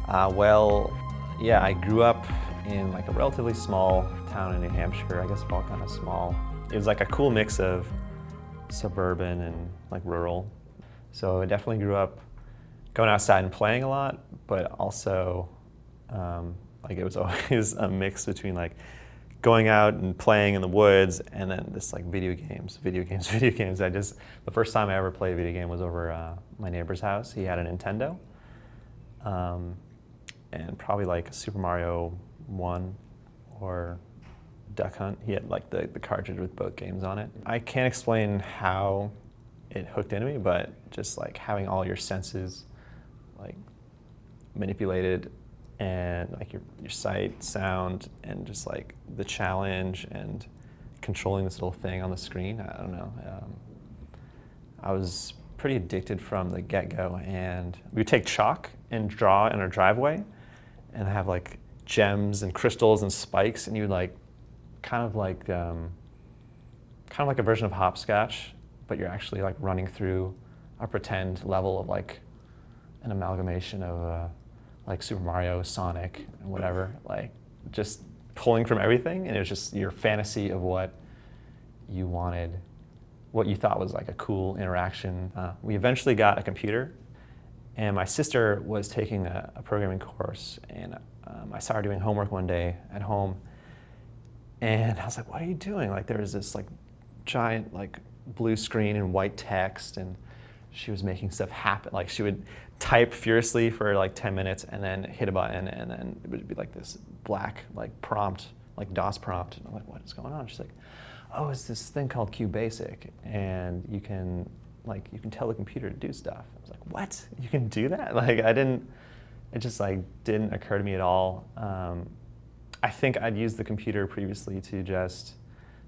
Well, yeah, I grew up in like a relatively small town in New Hampshire. I guess all kind of small. It was like a cool mix of suburban and like rural. So I definitely grew up going outside and playing a lot, but also like it was always a mix between like going out and playing in the woods and then this like video games. The first time I ever played a video game was over my neighbor's house. He had a Nintendo. And probably like Super Mario 1 or Duck Hunt. He had like the cartridge with both games on it. I can't explain how it hooked into me, but just like having all your senses like manipulated and like your sight, sound, and just like the challenge and controlling this little thing on the screen. I don't know. I was pretty addicted from the get-go, and we would take chalk and draw in our driveway and have like gems and crystals and spikes, and you would like kind of like a version of hopscotch, but you're actually like running through a pretend level of like an amalgamation of like Super Mario, Sonic, and whatever, like just pulling from everything, and it was just your fantasy of what you wanted, what you thought was like a cool interaction. We eventually got a computer, and my sister was taking a programming course, and I saw her doing homework one day at home, and I was like, what are you doing? Like there was this like giant like blue screen and white text, and she was making stuff happen. Like she would type furiously for like 10 minutes and then hit a button, and then it would be like this black like prompt, like DOS prompt. And I'm like, what is going on? She's like, oh, it's this thing called QBasic, and you can tell the computer to do stuff. I was like, what? You can do that? Like it just like didn't occur to me at all. I think I'd used the computer previously to just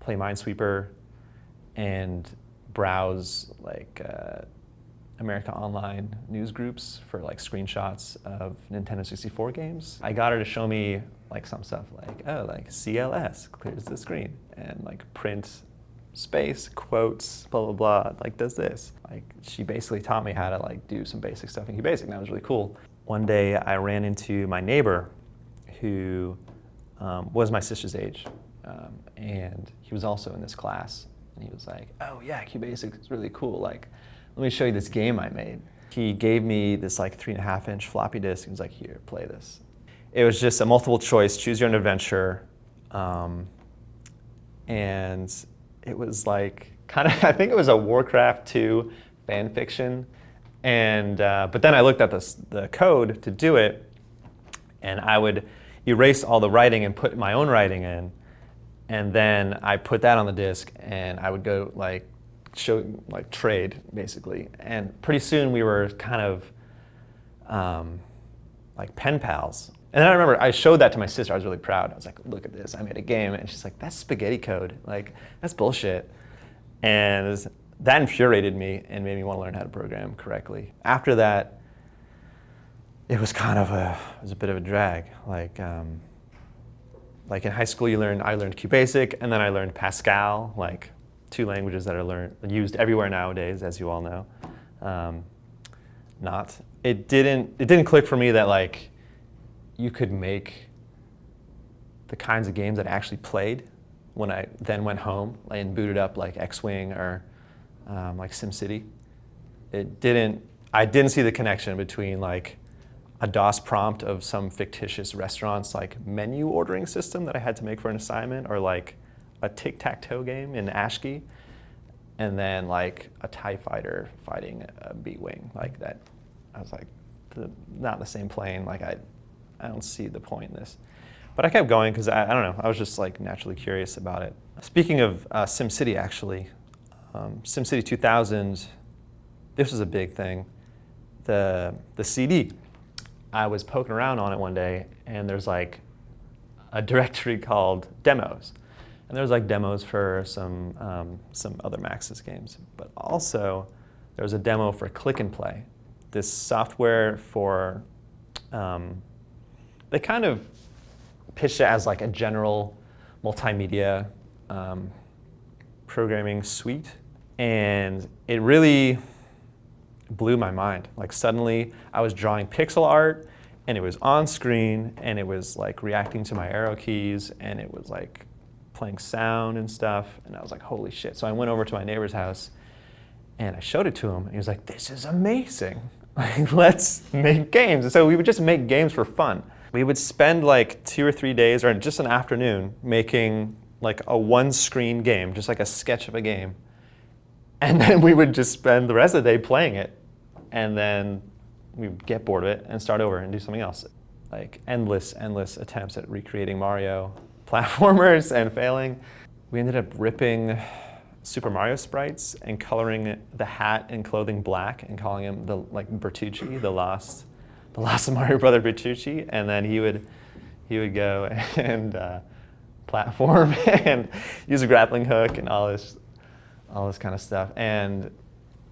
play Minesweeper and browse like America Online news groups for like screenshots of Nintendo 64 games. I got her to show me like some stuff like, oh, like CLS clears the screen, and like print space, quotes, blah, blah, blah, like does this. Like she basically taught me how to like do some basic stuff in QBasic, and that was really cool. One day I ran into my neighbor who was my sister's age, and he was also in this class, and he was like, oh yeah, QBasic is really cool. Like, let me show you this game I made. He gave me this like 3.5-inch floppy disk. He was like, here, play this. It was just a multiple choice, choose your own adventure. And it was like, kind of, I think it was a Warcraft 2 fan fiction. And, but then I looked at the code to do it, and I would erase all the writing and put my own writing in. And then I put that on the disk, and I would go like, trade basically, and pretty soon we were kind of like pen pals. And then I remember I showed that to my sister. I was really proud. I was like, look at this, I made a game. And she's like, that's spaghetti code, like that's bullshit. And that infuriated me and made me want to learn how to program correctly. After that, it was kind of a bit of a drag. Like in high school I learned QBasic, and then I learned Pascal, like 2 languages that are used everywhere nowadays, as you all know. It didn't click for me that like you could make the kinds of games that I actually played when I then went home and booted up like X-Wing or like SimCity. I didn't see the connection between like a DOS prompt of some fictitious restaurant's like menu ordering system that I had to make for an assignment, or like a tic-tac-toe game in ASCII, and then like a TIE fighter fighting a B-Wing like that. I was like, not the same plane. Like I don't see the point in this. But I kept going because I don't know, I was just like naturally curious about it. Speaking of SimCity, actually, SimCity 2000, this was a big thing. The CD, I was poking around on it one day, and there's like a directory called demos. And there was like demos for some other Maxis games, but also there was a demo for Click and Play, this software for, they kind of pitched it as like a general multimedia programming suite, and it really blew my mind. Like suddenly I was drawing pixel art and it was on screen, and it was like reacting to my arrow keys, and it was like playing sound and stuff, and I was like, holy shit. So I went over to my neighbor's house, and I showed it to him, and he was like, this is amazing. Like, let's make games. And so we would just make games for fun. We would spend like 2 or 3 days, or just an afternoon, making like a one-screen game, just like a sketch of a game. And then we would just spend the rest of the day playing it. And then we would get bored of it and start over and do something else. Like endless attempts at recreating Mario platformers and failing. We ended up ripping Super Mario sprites and coloring the hat and clothing black and calling him the Bertucci, the lost Mario brother Bertucci. And then he would go and platform and use a grappling hook and all this kind of stuff. And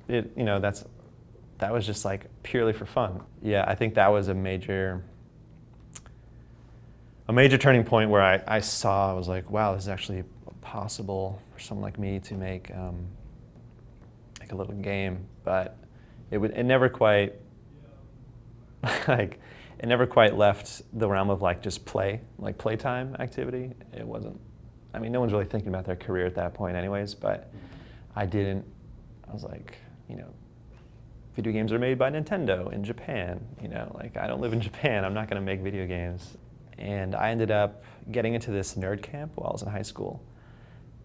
that was just like purely for fun. Yeah, I think that was a major turning point where I was like, wow, this is actually possible for someone like me to make like a little game. But it never quite it never quite left the realm of like just playtime activity. It wasn't. I mean, no one's really thinking about their career at that point anyways, but I was like, video games are made by Nintendo in Japan, like I don't live in Japan, I'm not gonna make video games. And I ended up getting into this nerd camp while I was in high school.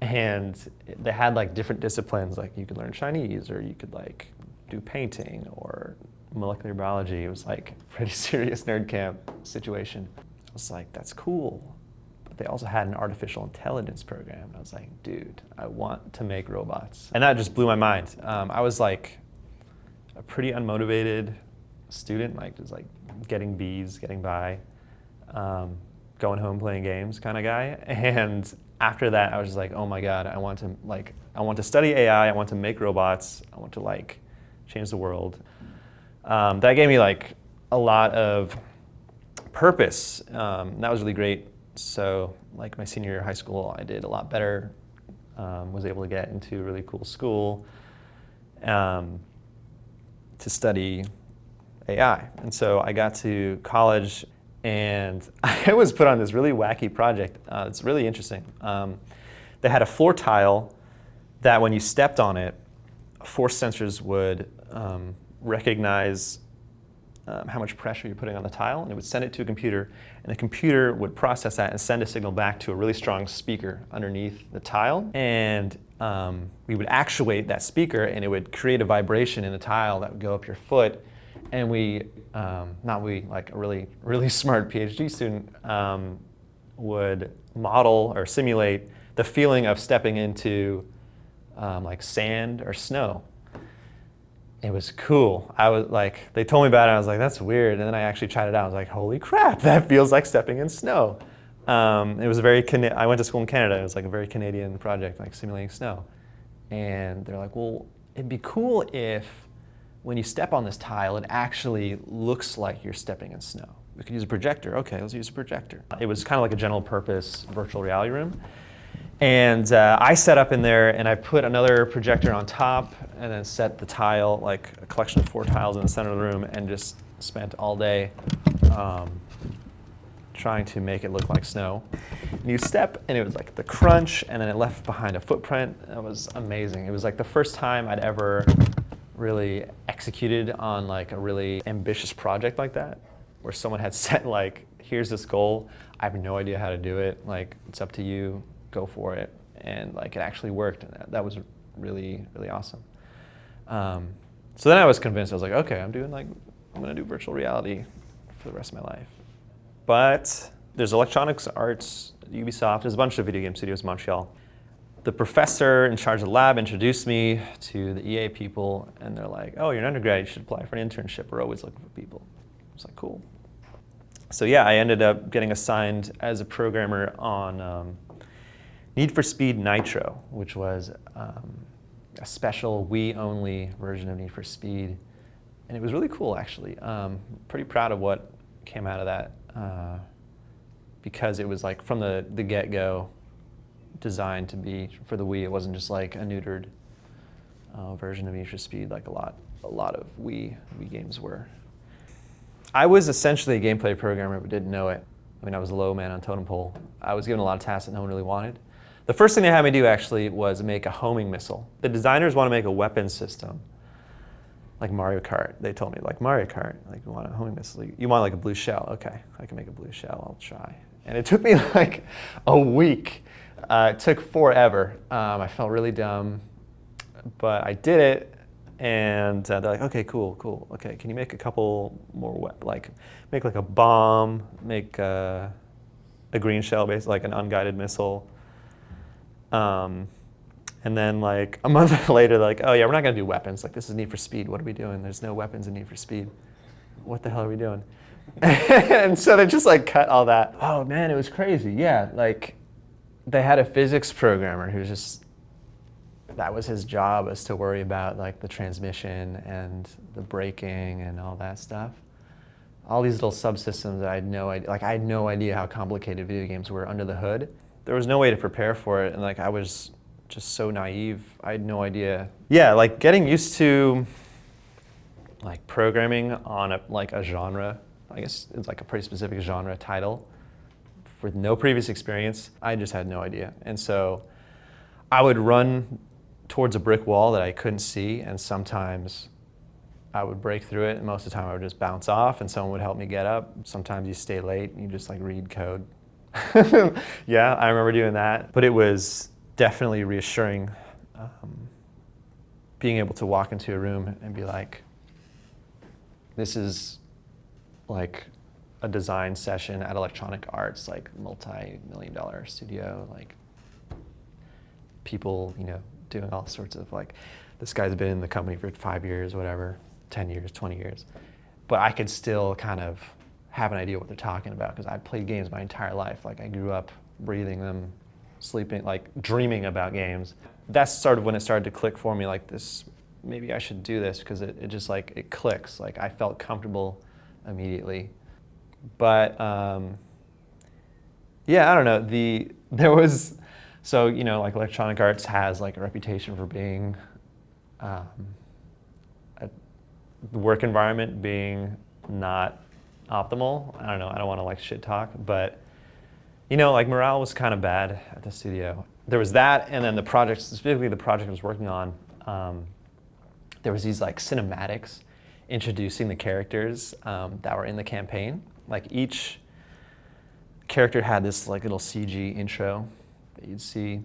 And they had like different disciplines, like you could learn Chinese, or you could like do painting or molecular biology. It was like a pretty serious nerd camp situation. I was like, that's cool. They also had an artificial intelligence program. I was like, dude, I want to make robots. And that just blew my mind. I was like a pretty unmotivated student, like just like getting B's, getting by, going home playing games kind of guy. And after that, I was just like, oh my God, I want to study AI, I want to make robots, I want to like change the world. That gave me like a lot of purpose. That was really great. So like my senior year of high school, I did a lot better, was able to get into a really cool school to study AI. And so I got to college and I was put on this really wacky project. It's really interesting. They had a floor tile that when you stepped on it, force sensors would recognize how much pressure you're putting on the tile, and it would send it to a computer, and the computer would process that and send a signal back to a really strong speaker underneath the tile. And we would actuate that speaker, and it would create a vibration in the tile that would go up your foot. And like a really, really smart PhD student would model or simulate the feeling of stepping into like sand or snow. It was cool. I was like, they told me about it, I was like, that's weird. And then I actually tried it out. I was like, holy crap, that feels like stepping in snow. It was I went to school in Canada. It was like a very Canadian project, like simulating snow. And they're like, well, it'd be cool if when you step on this tile, it actually looks like you're stepping in snow. We could use a projector. Okay, let's use a projector. It was kind of like a general purpose virtual reality room. And I set up in there, and I put another projector on top, and then set the tile, like a collection of 4 tiles in the center of the room, and just spent all day trying to make it look like snow. And you step, and it was like the crunch, and then it left behind a footprint. It was amazing. It was like the first time I'd ever really executed on like a really ambitious project like that, where someone had set like, here's this goal, I have no idea how to do it, like it's up to you, go for it. And like it actually worked, and that was really, really awesome. So then I was convinced, I was like, okay, I'm gonna do virtual reality for the rest of my life. But there's Electronics Arts, Ubisoft, there's a bunch of video game studios in Montreal. The professor in charge of the lab introduced me to the EA people, and they're like, oh, you're an undergrad, you should apply for an internship, we're always looking for people. I was like, cool. So yeah, I ended up getting assigned as a programmer on Need for Speed NITRO, which was a special Wii-only version of Need for Speed. And it was really cool, actually. Pretty proud of what came out of that because it was like from the get-go designed to be for the Wii. It wasn't just like a neutered version of Need for Speed like a lot of Wii games were. I was essentially a gameplay programmer but didn't know it. I mean, I was a low man on totem pole. I was given a lot of tasks that no one really wanted. The first thing they had me do actually was make a homing missile. The designers want to make a weapon system like Mario Kart. They told me, like Mario Kart, like you want a homing missile. You want like a blue shell. Okay, I can make a blue shell, I'll try. And it took me like a week. It took forever. I felt really dumb, but I did it. And they're like, okay, cool. Okay, can you make a couple more, like make like a bomb, make a green shell, basically like an unguided missile. And then like a month later, they're like, oh yeah, we're not gonna do weapons. Like this is Need for Speed. What are we doing? There's no weapons in Need for Speed. What the hell are we doing? And so they just like cut all that. Oh man, it was crazy. Yeah, like they had a physics programmer who just, that was his job, was to worry about like the transmission and the braking and all that stuff. All these little subsystems that I had no idea, like I had no idea how complicated video games were under the hood. There was no way to prepare for it, and like I was just so naive. I had no idea. Yeah, like getting used to like programming on a genre, I guess it's like a pretty specific genre title with no previous experience, I just had no idea. And so I would run towards a brick wall that I couldn't see, and sometimes I would break through it, and most of the time I would just bounce off and someone would help me get up. Sometimes you stay late and you just like read code. Yeah, I remember doing that. But it was definitely reassuring being able to walk into a room and be like, this is like a design session at Electronic Arts, like multi-million-dollar studio, like people, you know, doing all sorts of like, this guy's been in the company for 5 years, whatever, 10 years, 20 years. But I could still kind of have an idea what they're talking about because I played games my entire life. Like I grew up breathing them, sleeping, like dreaming about games. That's sort of when it started to click for me, like this, maybe I should do this because it just like, it clicks. Like I felt comfortable immediately. But yeah, I don't know, there was, so, you know, like Electronic Arts has like a reputation for being, the work environment being not optimal. I don't know, I don't want to like shit talk, but you know, like morale was kind of bad at the studio. There was that, and then the project, specifically the project I was working on, there was these like cinematics introducing the characters that were in the campaign. Like each character had this like little CG intro that you'd see,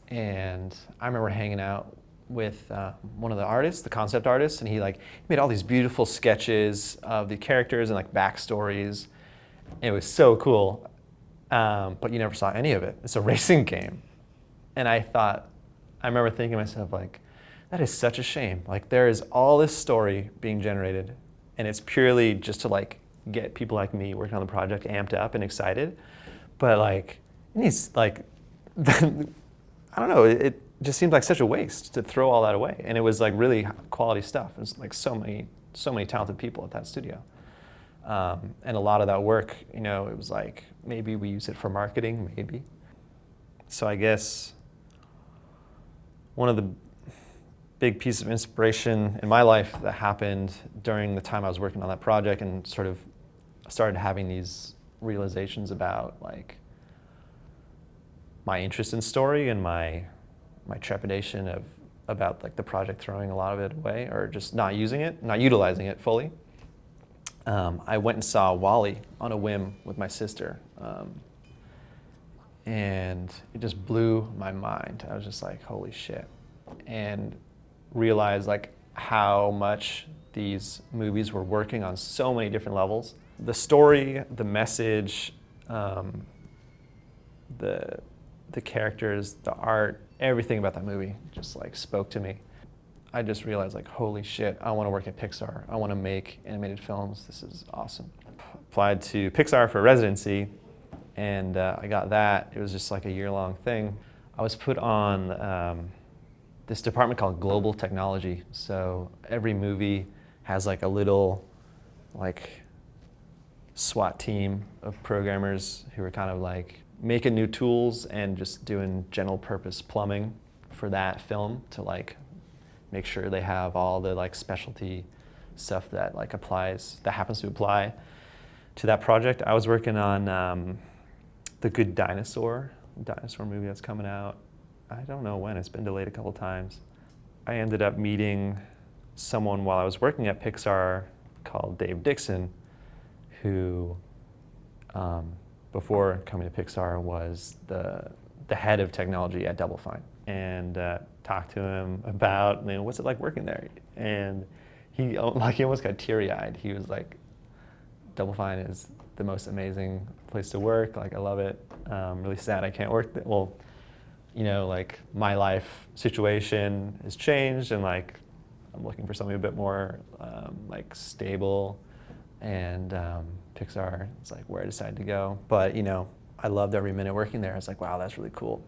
and I remember hanging out with one of the artists, the concept artists, and he made all these beautiful sketches of the characters and like backstories. It was so cool, but you never saw any of it. It's a racing game, and I remember thinking to myself like, that is such a shame. Like there is all this story being generated, and it's purely just to like get people like me working on the project amped up and excited, but like it needs like, I don't know, it just seemed like such a waste to throw all that away. And it was like really quality stuff. It was like so many talented people at that studio. And a lot of that work, you know, it was like, maybe we use it for marketing, maybe. So I guess one of the big pieces of inspiration in my life that happened during the time I was working on that project and sort of started having these realizations about like my interest in story and my trepidation about like the project throwing a lot of it away or just not using it, not utilizing it fully. I went and saw WALL-E on a whim with my sister, and it just blew my mind. I was just like, holy shit, and realized like how much these movies were working on so many different levels. The story, the message, the characters, the art, everything about that movie just like spoke to me. I just realized like, holy shit, I want to work at Pixar. I want to make animated films. This is awesome. Applied to Pixar for residency, and I got that. It was just like a year-long thing. I was put on this department called Global Technology. So every movie has like a little like SWAT team of programmers who are kind of like making new tools and just doing general purpose plumbing for that film to like make sure they have all the like specialty stuff that like applies, that happens to apply. to that project. I was working on The Good Dinosaur movie that's coming out. I don't know when, it's been delayed a couple times. I ended up meeting someone while I was working at Pixar called Dave Dixon, who before coming to Pixar was the head of technology at Double Fine, and talked to him about, what's it like working there, and he almost got teary-eyed. He was like, Double Fine is the most amazing place to work. Like, I love it. Really sad I can't work there. Well, like my life situation has changed, and like I'm looking for something a bit more like stable, and Pixar is like where I decided to go. But I loved every minute working there. I was like, wow, that's really cool.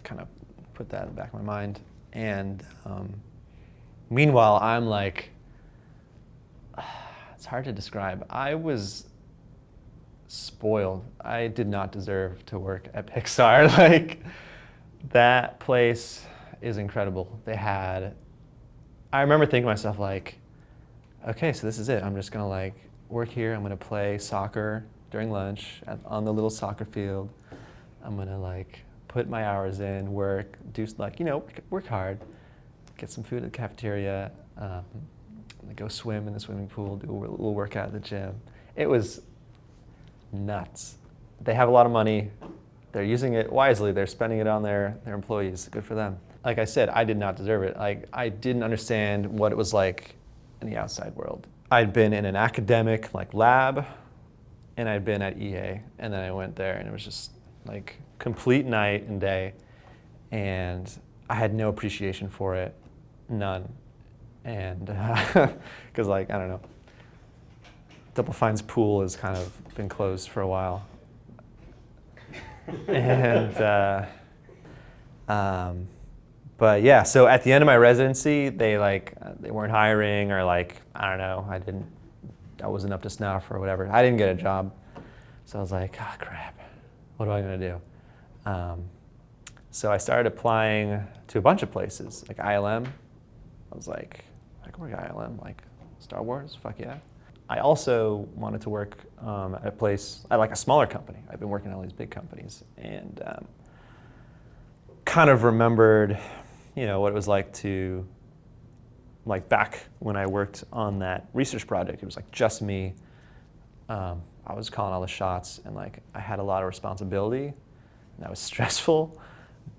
Kind of put that in the back of my mind. And meanwhile, I'm like, it's hard to describe. I was spoiled. I did not deserve to work at Pixar. Like, that place is incredible. I remember thinking to myself, like, okay, so this is it. I'm just gonna like work here. I'm gonna play soccer during lunch on the little soccer field. I'm gonna like put my hours in, work, do like, work hard, get some food at the cafeteria, go swim in the swimming pool, do a little workout at the gym. It was nuts. They have a lot of money. They're using it wisely. They're spending it on their employees. Good for them. Like I said, I did not deserve it. Like, I didn't understand what it was like in the outside world. I'd been in an academic like lab, and I'd been at EA, and then I went there, and it was just like complete night and day, and I had no appreciation for it, none. And because like, I don't know, Double Fine's pool has kind of been closed for a while. And but yeah, so at the end of my residency, they weren't hiring, or like, I don't know, I wasn't up to snuff or whatever. I didn't get a job. So I was like, oh crap, what am I gonna do? So I started applying to a bunch of places, like ILM. I was like, I can work at ILM, like Star Wars, fuck yeah. I also wanted to work at a place, at like a smaller company. I've been working at all these big companies, and kind of remembered, what it was like to, like back when I worked on that research project, it was like just me. I was calling all the shots, and like I had a lot of responsibility, and that was stressful,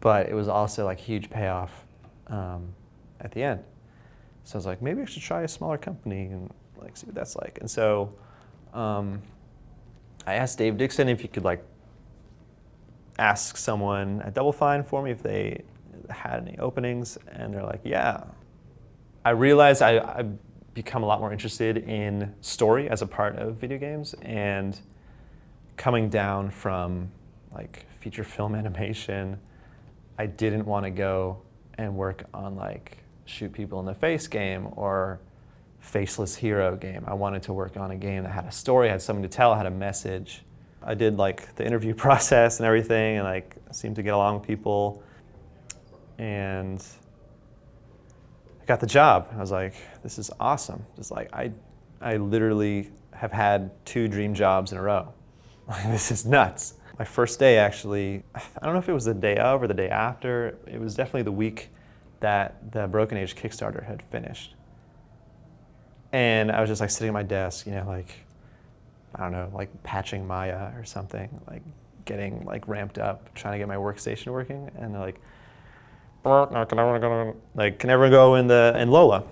but it was also like huge payoff at the end. So I was like, maybe I should try a smaller company and like see what that's like. And so I asked Dave Dixon if he could like ask someone at Double Fine for me if they had any openings, and they're like, yeah. I realized I've become a lot more interested in story as a part of video games, and coming down from like feature film animation, I didn't want to go and work on like shoot people in the face game or faceless hero game. I wanted to work on a game that had a story, had something to tell, had a message. I did like the interview process and everything, and like seemed to get along with people, and I got the job. I was like, this is awesome. Just like I literally have had 2 dream jobs in a row. This is nuts. My first day, actually, I don't know if it was the day of or the day after. It was definitely the week that the Broken Age Kickstarter had finished. And I was just like sitting at my desk, like, I don't know, like patching Maya or something, like getting like ramped up, trying to get my workstation working. And they're like, can everyone go in Lola?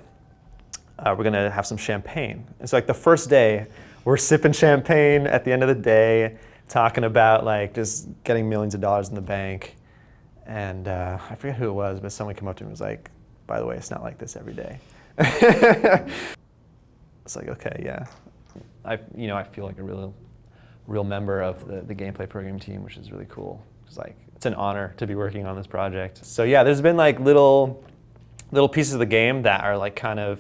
We're gonna have some champagne. It's like the first day, we're sipping champagne at the end of the day, talking about like just getting millions of dollars in the bank. And I forget who it was, but someone came up to me and was like, by the way, it's not like this every day. It's like, okay, yeah. I feel like a real member of the gameplay program team, which is really cool. It's an honor to be working on this project. So yeah, there's been like little pieces of the game that are like kind of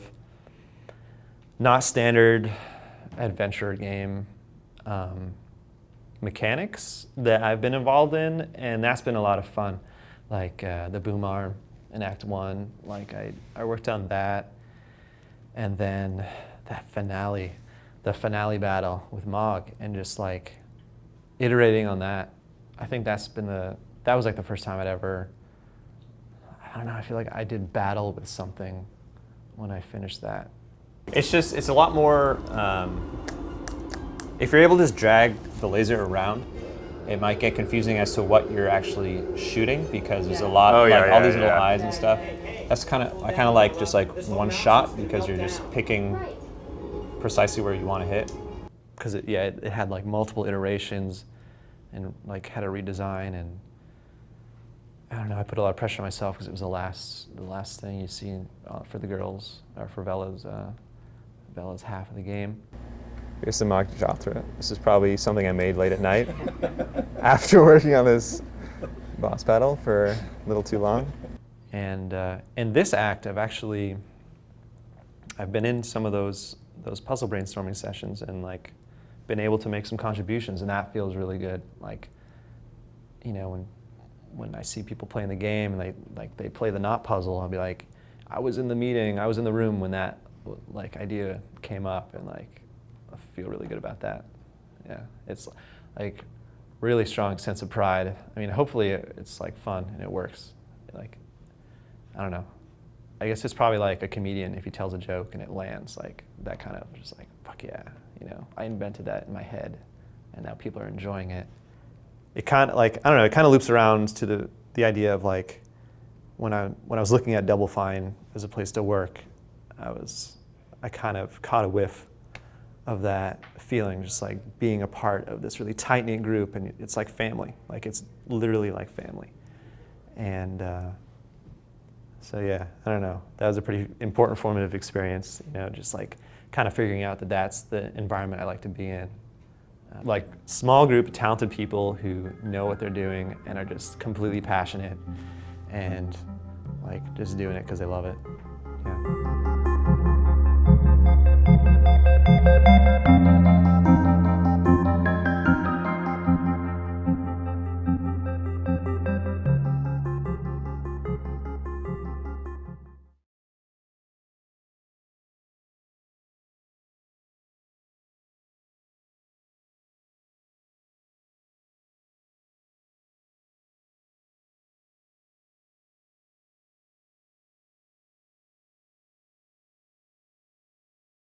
not standard adventure game mechanics that I've been involved in, and that's been a lot of fun. Like the boom arm in Act 1, like I worked on that, and then that finale the finale battle with Mog and just like iterating on that. I think that was like the first time I'd ever, I don't know, I feel like I did battle with something when I finished that. It's a lot more, if you're able to just drag the laser around, it might get confusing as to what you're actually shooting because there's a lot, all these little eyes and stuff. That's I kind of like just like one shot because you're just picking precisely where you want to hit. Because it had like multiple iterations and like had a redesign, and I don't know, I put a lot of pressure on myself because it was the last thing you see for the girls, or for Vela's half of the game. Here's the mock drop through it. This is probably something I made late at night after working on this boss battle for a little too long. And in this act, I've been in some of those puzzle brainstorming sessions and like been able to make some contributions, and that feels really good. Like, you know, when I see people playing the game and they play the knot puzzle, I'll be like, I was in the meeting, I was in the room when that like idea came up, and like I feel really good about that. Yeah, it's like really strong sense of pride. I mean, hopefully it's like fun and it works. Like, I don't know. I guess it's probably like a comedian if he tells a joke and it lands, like that kind of just like, fuck yeah, you know, I invented that in my head and now people are enjoying it. It kind of like, I don't know, it kind of loops around to the idea of like when I was looking at Double Fine as a place to work, I kind of caught a whiff of that feeling, just like being a part of this really tight-knit group, and it's like family, like it's literally like family. And so yeah, I don't know, that was a pretty important formative experience, you know, just like kind of figuring out that that's the environment I like to be in. Like small group of talented people who know what they're doing and are just completely passionate and like just doing it because they love it. Yeah.